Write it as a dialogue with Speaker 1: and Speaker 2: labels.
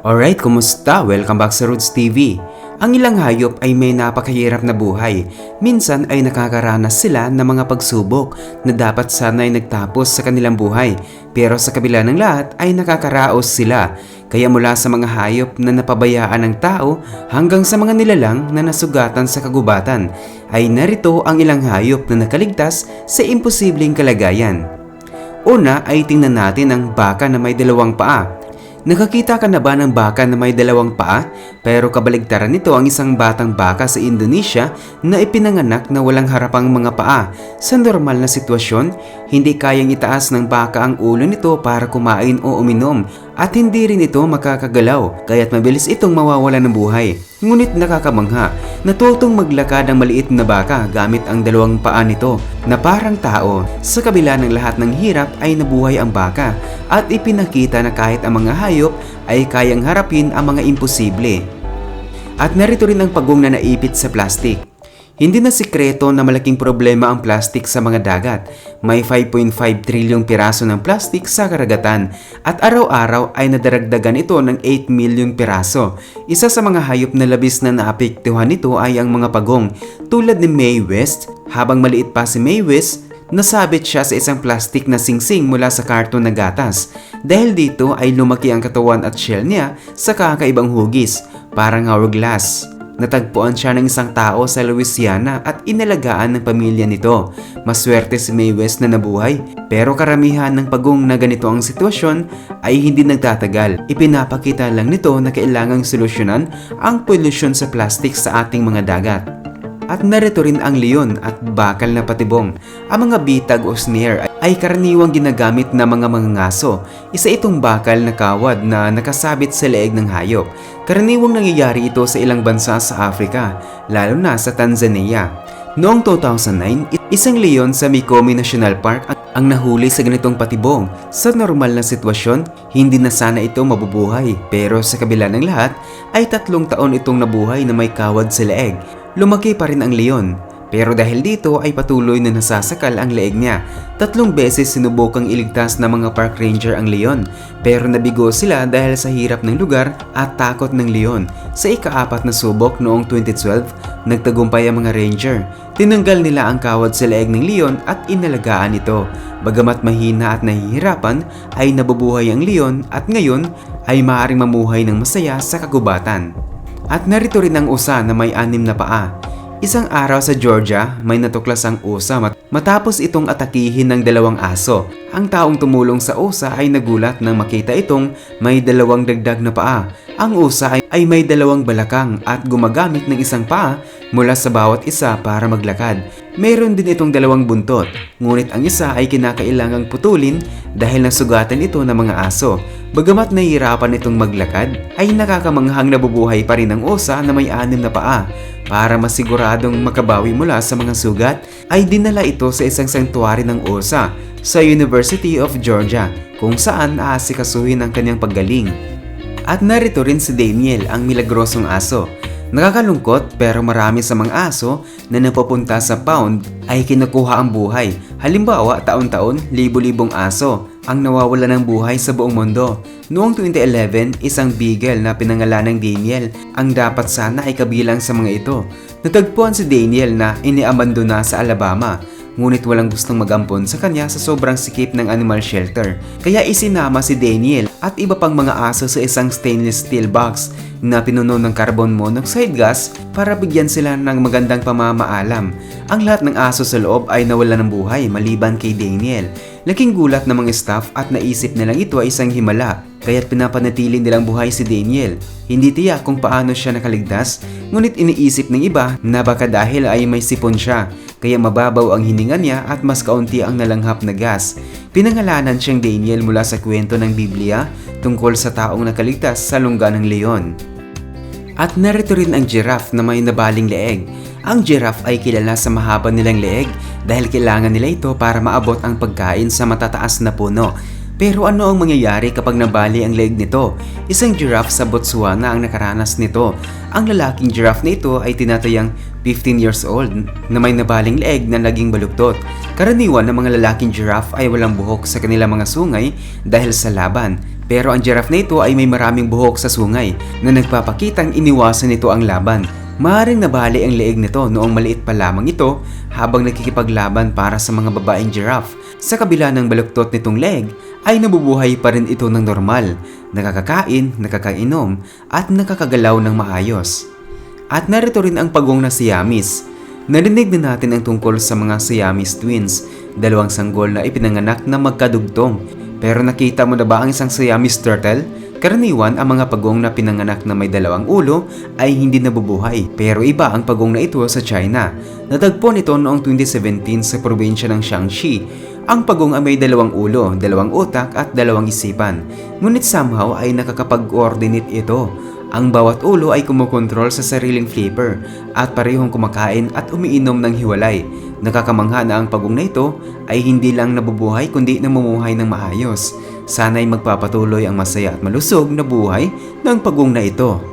Speaker 1: Alright, kumusta? Welcome back sa Roots TV. Ang ilang hayop ay may napakahirap na buhay. Minsan ay nakakaranas sila ng mga pagsubok na dapat sana ay nagtapos sa kanilang buhay. Pero sa kabila ng lahat ay nakakaraos sila. Kaya mula sa mga hayop na napabayaan ng tao hanggang sa mga nilalang na nasugatan sa kagubatan, ay narito ang ilang hayop na nakaligtas sa imposibleng kalagayan. Una ay tingnan natin ang baka na may dalawang paa. Nakakita ka na ba ng baka na may dalawang paa? Pero kabaligtaran nito ang isang batang baka sa Indonesia na ipinanganak na walang harapang mga paa. Sa normal na sitwasyon, hindi kayang itaas ng baka ang ulo nito para kumain o uminom at hindi rin ito makakagalaw kaya't mabilis itong mawawala ng buhay. Ngunit nakakamangha, natutong maglakad ang maliit na baka gamit ang dalawang paa nito na parang tao. Sa kabila ng lahat ng hirap ay nabuhay ang baka at ipinakita na kahit ang mga hayop ay kayang harapin ang mga imposible. At narito rin ang pagong na naipit sa plastik. Hindi na sikreto na malaking problema ang plastik sa mga dagat. May 5.5 trilyong piraso ng plastik sa karagatan at araw-araw ay nadaragdagan ito ng 8 milyong piraso. Isa sa mga hayop na labis na naapektuhan nito ay ang mga pagong tulad ni Mae West. Habang maliit pa si Mae West, nasabit siya sa isang plastik na singsing mula sa karton na gatas. Dahil dito ay lumaki ang katawan at shell niya sa kakaibang hugis, parang hourglass. Natagpuan siya ng isang tao sa Louisiana at inalagaan ng pamilya nito. Maswerte si Mae West na nabuhay, pero karamihan ng pagong na ganito ang sitwasyon ay hindi nagtatagal. Ipinapakita lang nito na kailangang solusyonan ang pollution sa plastic sa ating mga dagat. At narito rin ang leon at bakal na patibong. Ang mga bitag o snare ay karaniwang ginagamit na mga mangangaso. Isa itong bakal na kawad na nakasabit sa leeg ng hayop. Karaniwang nangyayari ito sa ilang bansa sa Africa, lalo na sa Tanzania. Noong 2009, isang leon sa Mikumi National Park ang nahuli sa ganitong patibong. Sa normal na sitwasyon, hindi na sana ito mabubuhay. Pero sa kabila ng lahat, ay 3 taon itong nabuhay na may kawad sa leeg. Lumaki pa rin ang leon, pero dahil dito ay patuloy na nasasakal ang leeg niya. 3 beses sinubukang iligtas ng mga park ranger ang leon, pero nabigo sila dahil sa hirap ng lugar at takot ng leon. Sa ika-4 na subok noong 2012, nagtagumpay ang mga ranger. Tinanggal nila ang kawad sa leeg ng leon at inalagaan ito. Bagamat mahina at nahihirapan, ay nabubuhay ang leon at ngayon ay maaaring mamuhay ng masaya sa kagubatan. At narito rin ang usa na may 6 na paa. Isang araw sa Georgia, may natuklas ang usa matapos itong atakihin ng 2 aso. Ang taong tumulong sa usa ay nagulat nang makita itong may 2 dagdag na paa. Ang usa ay may 2 balakang at gumagamit ng isang paa mula sa bawat isa para maglakad. Mayroon din itong 2 buntot, ngunit ang isa ay kinakailangang putulin dahil nasugatan ito ng mga aso. Bagamat nahihirapan itong maglakad, ay nakakamanghang nabubuhay pa rin ang usa na may 6 na paa. Para masiguradong makabawi mula sa mga sugat, ay dinala ito sa isang sanctuary ng usa sa University of Georgia, kung saan aasikasuhin ang kanyang paggaling. At narito rin si Daniel, ang milagrosong aso. Nakakalungkot pero marami sa mga aso na napupunta sa pound ay kinukuha ang buhay. Halimbawa, taon-taon, libo-libong aso ang nawawala ng buhay sa buong mundo. Noong 2011, isang beagle na pinangalan ng Daniel ang dapat sana ay kabilang sa mga ito. Natagpuan si Daniel na iniabandona sa Alabama. Ngunit walang gustong mag-ampon sa kanya sa sobrang sikip ng animal shelter. Kaya isinama si Daniel at iba pang mga aso sa isang stainless steel box na pinuno ng carbon monoxide gas para bigyan sila ng magandang pamamaalam. Ang lahat ng aso sa loob ay nawala ng buhay maliban kay Daniel. Laking gulat ng mga staff at naisip nilang ito ay isang himala, kaya't pinapanatili nilang buhay si Daniel. Hindi tiyak kung paano siya nakaligtas, ngunit iniisip ng iba na baka dahil ay may sipon siya, kaya mababaw ang hininga niya at mas kaunti ang nalanghap na gas. Pinangalanan siyang Daniel mula sa kwento ng Biblia tungkol sa taong nakaligtas sa lungga ng leon. At narito rin ang giraffe na may nabaling leeg. Ang giraffe ay kilala sa mahaba nilang leeg dahil kailangan nila ito para maabot ang pagkain sa matataas na puno. Pero ano ang mangyayari kapag nabali ang leeg nito? Isang giraffe sa Botswana ang nakaranas nito. Ang lalaking giraffe na ito ay tinatayang 15 years old na may nabaling leeg na naging baluktot. Karaniwan ng mga lalaking giraffe ay walang buhok sa kanilang mga sungay dahil sa laban. Pero ang giraffe na ito ay may maraming buhok sa sungay na nagpapakitang iniwasan nito ang laban. Maaaring nabali ang leeg nito noong maliit pa lamang ito habang nakikipaglaban para sa mga babaeng giraffe. Sa kabila ng baluktot nitong leg ay nabubuhay pa rin ito ng normal, nakakakain, nakakainom at nakakagalaw ng maayos. At narito rin ang pagong na Siamese. Narinig na natin ang tungkol sa mga Siamese twins, dalawang sanggol na ipinanganak na magkadugtong. Pero nakita mo na ba ang isang Siamese turtle? Karaniwan ang mga pagong na pinanganak na may dalawang ulo ay hindi nabubuhay. Pero iba ang pagong na ito sa China. Natagpuan ito noong 2017 sa probinsya ng Shaanxi. Ang pagong ay may dalawang ulo, dalawang utak at dalawang isipan. Ngunit somehow ay nakakapag-coordinate ito. Ang bawat ulo ay kumukontrol sa sariling flipper at parehong kumakain at umiinom ng hiwalay. Nakakamangha na ang pagong na ito ay hindi lang nabubuhay kundi namumuhay ng maayos. Sana'y magpapatuloy ang masaya at malusog na buhay ng pagong na ito.